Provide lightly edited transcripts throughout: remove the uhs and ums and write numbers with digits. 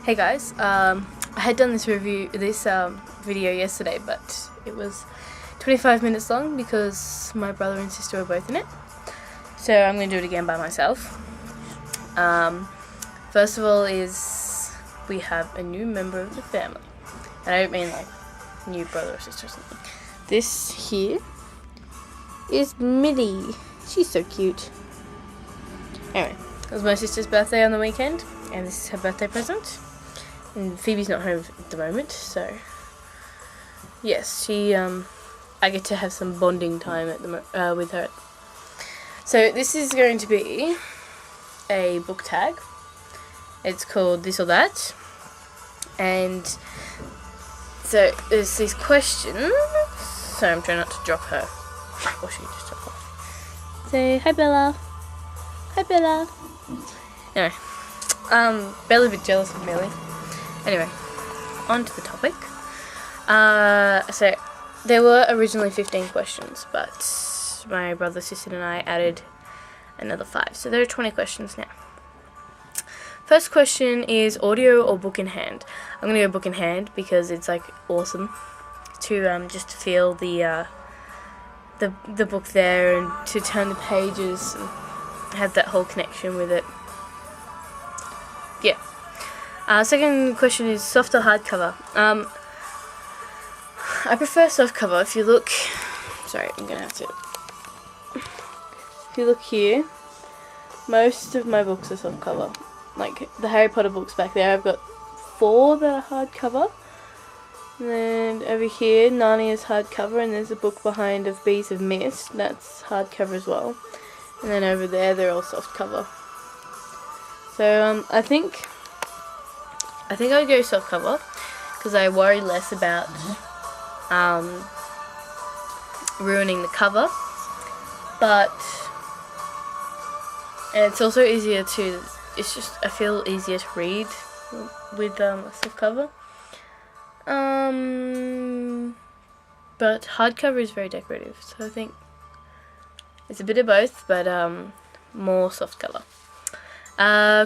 Hey guys, I had done this video yesterday, but it was 25 minutes long because my brother and sister were both in it. So I'm going to do it again by myself. First of all is we have a new member of the family. And I don't mean like new brother or sister or something. This here is Millie. She's so cute. Anyway, it was my sister's birthday on the weekend, and this is her birthday present. And Phoebe's not home at the moment, so yes, I get to have some bonding time with her. So this is going to be a book tag. It's called This or That, and so there's these questions. So I'm trying not to drop her, or she just dropped off. Say hi, Bella. Hi, Bella. Anyway, Bella's a bit jealous of Millie. Anyway, on to the topic. So there were originally 15 questions, but my brother, sister, and I added another 5. So there are 20 questions now. First question is audio or book in hand. I'm gonna go book in hand because it's like awesome to just to feel the book there and to turn the pages and have that whole connection with it. Yeah. Second question is soft or hardcover. I prefer softcover. If you look, sorry, I'm gonna have to. If you look here, most of my books are softcover. Like the Harry Potter books back there, I've got 4 that are hardcover. And then over here, Narnia is hardcover, and there's a book behind of Bees of Mist. That's hardcover as well. And then over there, they're all softcover. So I think I'd go softcover because I worry less about ruining the cover, and it's also easier to. It's just I feel easier to read with a softcover. But hardcover is very decorative, so I think it's a bit of both, but more softcover.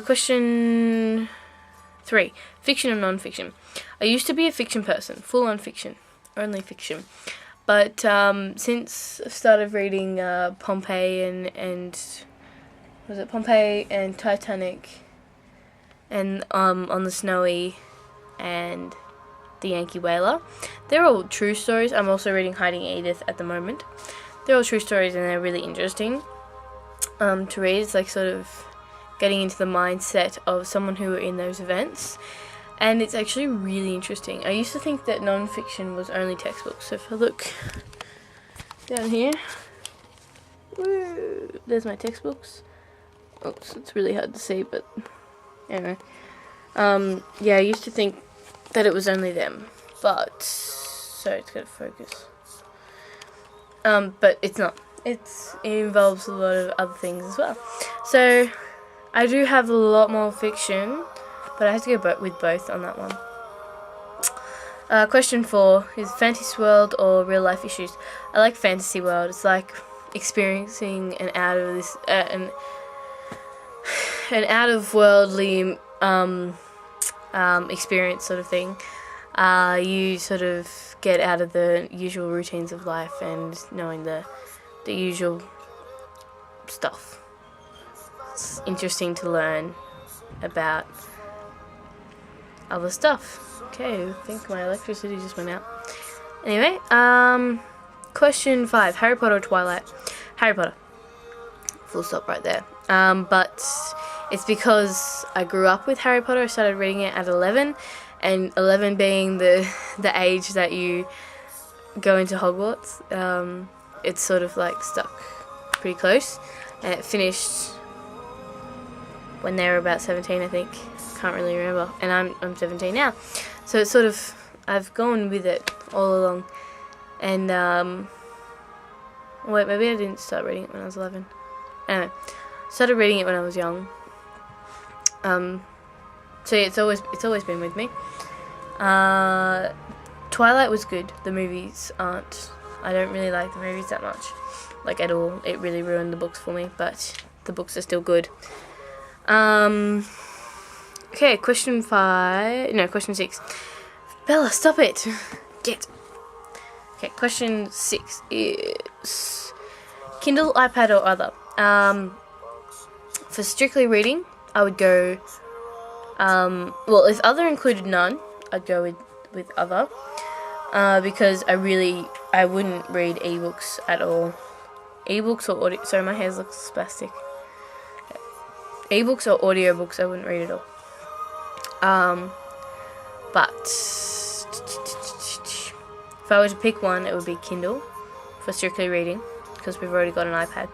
Question 3. Fiction or non-fiction? I used to be a fiction person, full-on fiction, only fiction. But since I've started reading Pompeii and was it Pompeii and Titanic and On the Snowy and The Yankee Whaler, they're all true stories. I'm also reading Hiding Edith at the moment. They're all true stories and they're really interesting to read. It's like sort of getting into the mindset of someone who were in those events, and it's actually really interesting. I used to think that non-fiction was only textbooks. So if I look down here, woo, there's my textbooks. Oops, it's really hard to see, but anyway. Yeah, I used to think that it was only them, but so it's gotta focus. But it's not. It involves a lot of other things as well. So I do have a lot more fiction, but I have to go with both on that one. Question 4 is fantasy world or real life issues. I like fantasy world. It's like experiencing an out of worldly experience sort of thing. You sort of get out of the usual routines of life and knowing the usual stuff. It's interesting to learn about other stuff. Okay, I think my electricity just went out. Anyway, question 5. Harry Potter or Twilight? Harry Potter. Full stop right there. But it's because I grew up with Harry Potter. I started reading it at 11, and 11 being the age that you go into Hogwarts. It's sort of like stuck pretty close, and it finished when they were about 17, I think. Can't really remember, and I'm 17 now, so it's sort of I've gone with it all along. And wait, maybe I didn't start reading it when I was 11. Anyway, started reading it when I was young. So yeah, it's always been with me. Twilight was good. The movies aren't. I don't really like the movies that much, like at all. It really ruined the books for me, but the books are still good. Okay, question 6. Bella, stop it. Get. Okay, question 6 is Kindle, iPad, or other. For strictly reading, I would go. Well, if other included none, I'd go with other. Because I wouldn't read ebooks at all. Ebooks or audio. Sorry, my hair looks spastic. Ebooks or audiobooks, I wouldn't read at all. But if I were to pick one, it would be Kindle for strictly reading, because we've already got an iPad.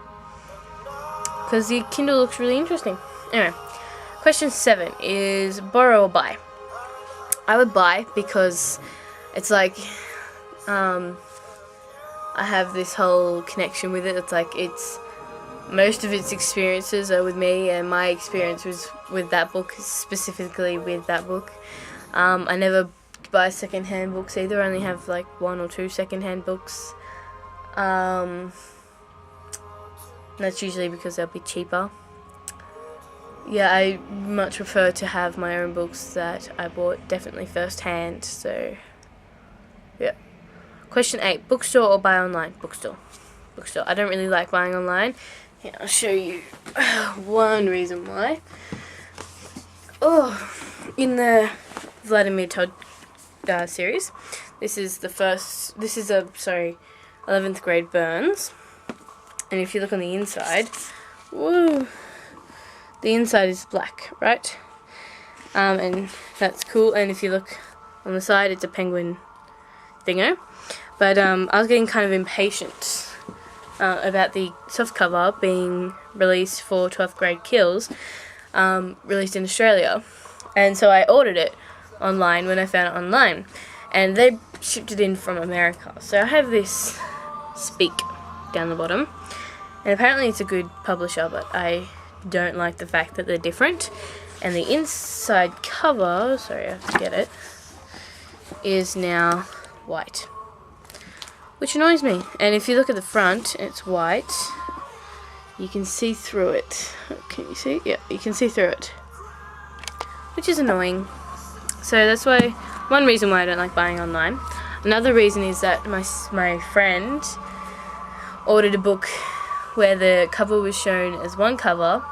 Because the Kindle looks really interesting. Anyway, question 7 is borrow or buy. I would buy because it's like, I have this whole connection with it. It's like most of its experiences are with me, and my experience was with that book, specifically with that book. I never buy second-hand books either. I only have like 1 or 2 second-hand books. That's usually because they'll be cheaper. Yeah, I much prefer to have my own books that I bought definitely first-hand, so yeah. Question 8, bookstore or buy online? Bookstore. Bookstore. I don't really like buying online. Here, I'll show you one reason why. Oh, in the Vladimir Todd series, this is 11th grade Burns, and if you look on the inside, woo, the inside is black, right? And that's cool. And if you look on the side, it's a penguin thingo. But I was getting kind of impatient about the softcover being released for 12th grade Kills, released in Australia. And so I ordered it online when I found it online. And they shipped it in from America. So I have this Speak down the bottom. And apparently it's a good publisher, but I don't like the fact that they're different. And the inside cover, sorry, I have to get it, is now white, which annoys me. And if you look at the front, it's white. You can see through it. Can you see? Yeah, you can see through it, which is annoying. So that's one reason why I don't like buying online. Another reason is that my friend ordered a book where the cover was shown as one cover,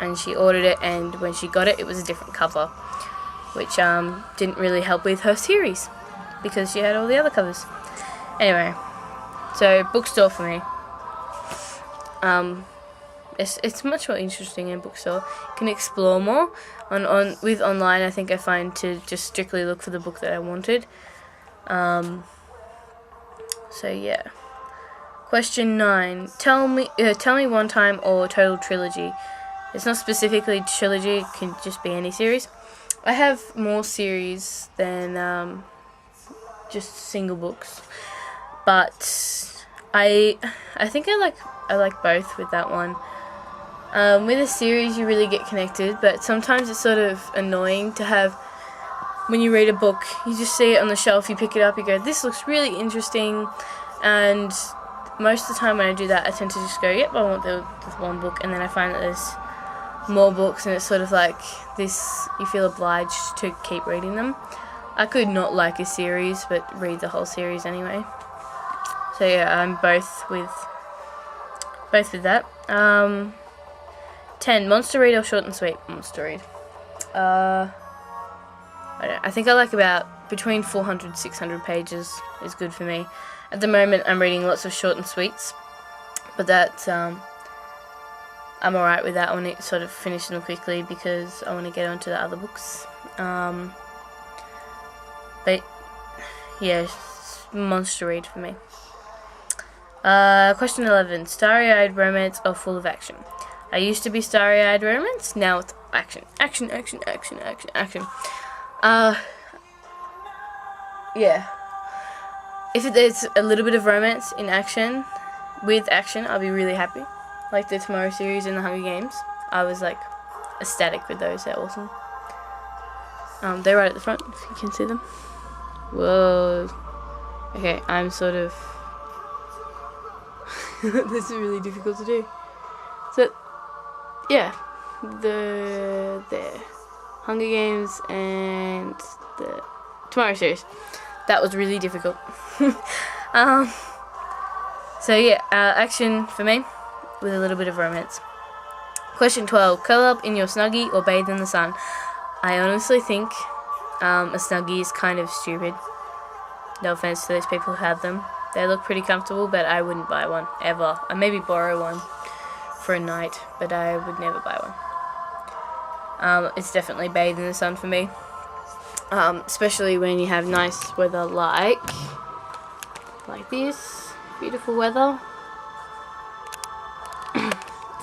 and she ordered it, and when she got it, it was a different cover, which didn't really help with her series because she had all the other covers. Anyway, so bookstore for me. It's much more interesting in bookstore. You can explore more. With online, I think I find to just strictly look for the book that I wanted. So yeah. Question 9. Tell me one time or total trilogy. It's not specifically trilogy, it can just be any series. I have more series than just single books, but I think I like both with that one. With a series, you really get connected, but sometimes it's sort of annoying to have, when you read a book, you just see it on the shelf, you pick it up, you go, this looks really interesting, and most of the time when I do that, I tend to just go, yep, I want the one book, and then I find that there's more books, and it's sort of like this, you feel obliged to keep reading them. I could not like a series, but read the whole series anyway. So yeah, I'm both with that. 10, monster read or short and sweet? Monster read. I think I like about between 400 and 600 pages is good for me. At the moment, I'm reading lots of short and sweets, but that's I'm alright with that one. It sort of finishes them quickly because I want to get onto the other books. But yeah, monster read for me. Question 11, starry-eyed romance or full of action? I used to be starry-eyed romance, now it's action. Action, action, action, action, action. Yeah. If there's a little bit of romance in action, with action, I'll be really happy. Like the Tomorrow series and the Hunger Games. I was like ecstatic with those, they're awesome. They're right at the front, if you can see them. Whoa. Okay, I'm sort of... This is really difficult to do. So, yeah. There. Hunger Games and the Tomorrow series. That was really difficult. So yeah, action for me with a little bit of romance. Question 12. Curl up in your Snuggie or bathe in the sun? I honestly think a Snuggie is kind of stupid. No offense to those people who have them. They look pretty comfortable, but I wouldn't buy one, ever. I maybe borrow one for a night, but I would never buy one. It's definitely bathe in the sun for me. Especially when you have nice weather like this. Beautiful weather.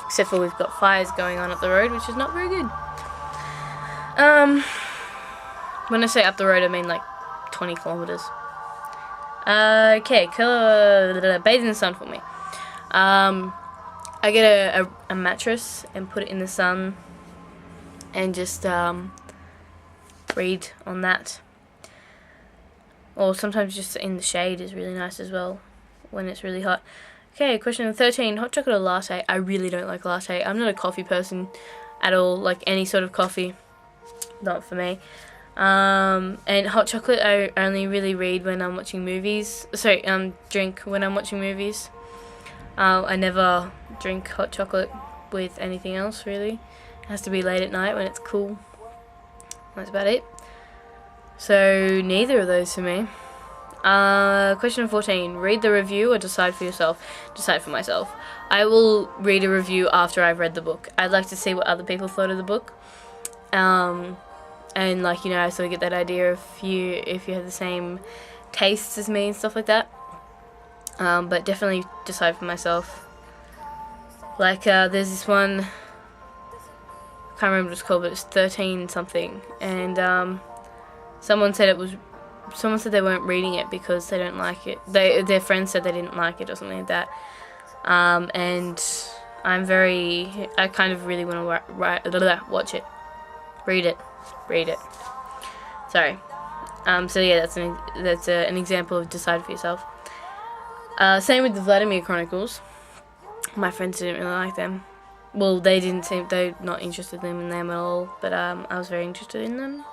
Except for we've got fires going on up the road, which is not very good. When I say up the road, I mean like 20 kilometers. Okay, bathe in the sun for me. I get a mattress and put it in the sun and just read on that. Or sometimes just in the shade is really nice as well when it's really hot. Okay, question 13. Hot chocolate or latte? I really don't like latte. I'm not a coffee person at all. Like any sort of coffee, not for me. And hot chocolate I only really read when I'm watching movies. Sorry, drink when I'm watching movies. I never drink hot chocolate with anything else really. It has to be late at night when it's cool. That's about it. So neither of those for me. Question 14. Read the review or decide for yourself? Decide for myself. I will read a review after I've read the book. I'd like to see what other people thought of the book. And like, you know, I sort of get that idea if you have the same tastes as me and stuff like that. But definitely decide for myself. Like there's this one, I can't remember what it's called, but it's 13 something, and someone said they weren't reading it because they don't like it. Their friends said they didn't like it or something like that. And I kind of really want to watch it, read it. Sorry. So yeah, that's an example of decide for yourself. Same with the Vladimir Chronicles. My friends didn't really like them. Well, they're not interested in them at all, but I was very interested in them.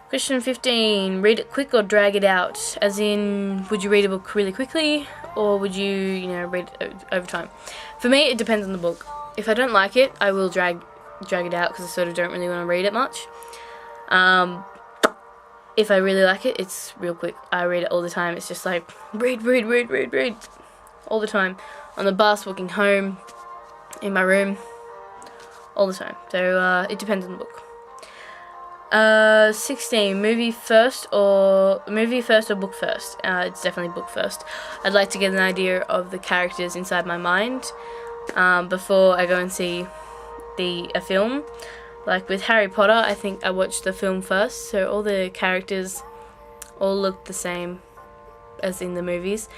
Question 15. Read it quick or drag it out? As in, would you read a book really quickly, or would you read it over time? For me, it depends on the book. If I don't like it, I will drag it out because I sort of don't really want to read it much. If I really like it, it's real quick. I read it all the time. It's just like, read all the time. On the bus, walking home, in my room, all the time. So it depends on the book. 16. Movie first or book first? It's definitely book first. I'd like to get an idea of the characters inside my mind before I go and see a film. Like with Harry Potter, I think I watched the film first, so all the characters all looked the same as in the movies.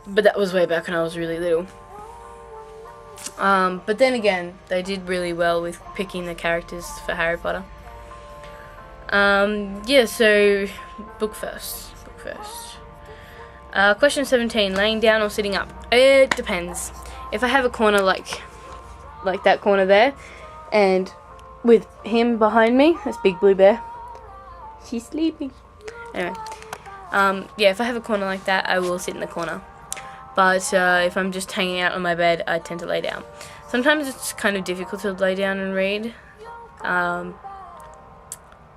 But that was way back when I was really little. But then again, they did really well with picking the characters for Harry Potter. Yeah, so book first. Question 17. Laying down or sitting up? It depends. If I have a corner like that corner there, and with him behind me, that's Big Blue Bear. She's sleeping. Anyway, yeah, if I have a corner like that, I will sit in the corner. But if I'm just hanging out on my bed, I tend to lay down. Sometimes it's kind of difficult to lay down and read.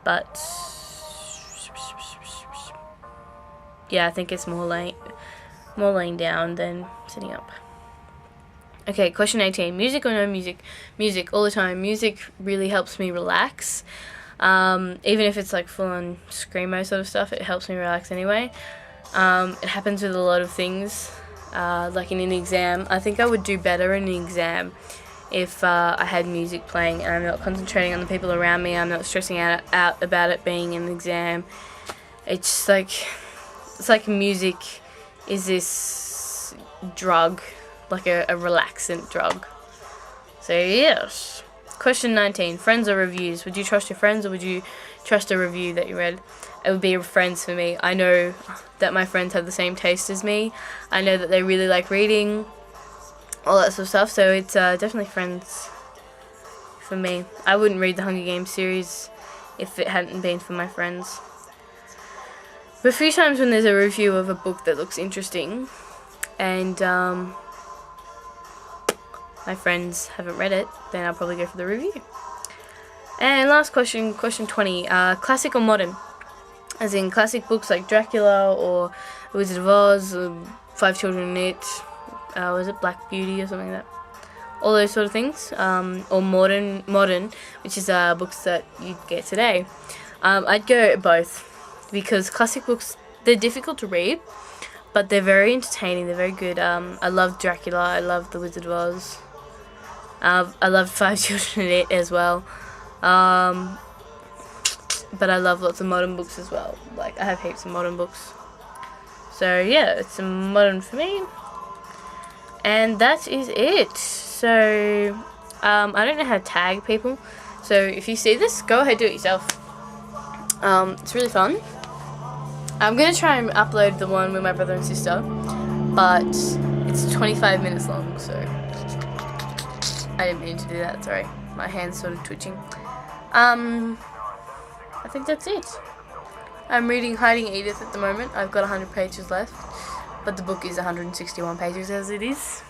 But yeah, I think it's more laying down than sitting up. Okay, question 18. Music or no music? Music all the time. Music really helps me relax. Even if it's like full-on screamo sort of stuff, it helps me relax anyway. It happens with a lot of things. Like in an exam, I think I would do better in an exam if I had music playing and I'm not concentrating on the people around me. I'm not stressing out about it being an exam. It's like music is this drug, like a relaxant drug. So yes. Question 19. Friends or reviews? Would you trust your friends or would you trust a review that you read? It would be friends for me. I know that my friends have the same taste as me. I know that they really like reading, all that sort of stuff. So it's definitely friends for me. I wouldn't read the Hunger Games series if it hadn't been for my friends. But a few times when there's a review of a book that looks interesting and my friends haven't read it, then I'll probably go for the review. And last question, question 20. Classic or modern? As in classic books like Dracula or Wizard of Oz, or Five Children in It, was it Black Beauty or something like that? All those sort of things. Or modern, which is books that you get today. I'd go both, because classic books, they're difficult to read, but they're very entertaining, they're very good. I love Dracula, I love The Wizard of Oz. I love Five Children in It as well. But I love lots of modern books as well. Like, I have heaps of modern books. So yeah, it's a modern for me. And that is it. So, I don't know how to tag people. So if you see this, go ahead, do it yourself. It's really fun. I'm going to try and upload the one with my brother and sister. But it's 25 minutes long, so I didn't mean to do that, sorry. My hand's sort of twitching. I think that's it. I'm reading Hiding Edith at the moment. I've got 100 pages left, but the book is 161 pages as it is.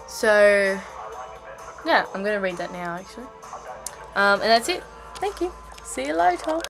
So, yeah, I'm going to read that now, actually. And that's it. Thank you. See you later.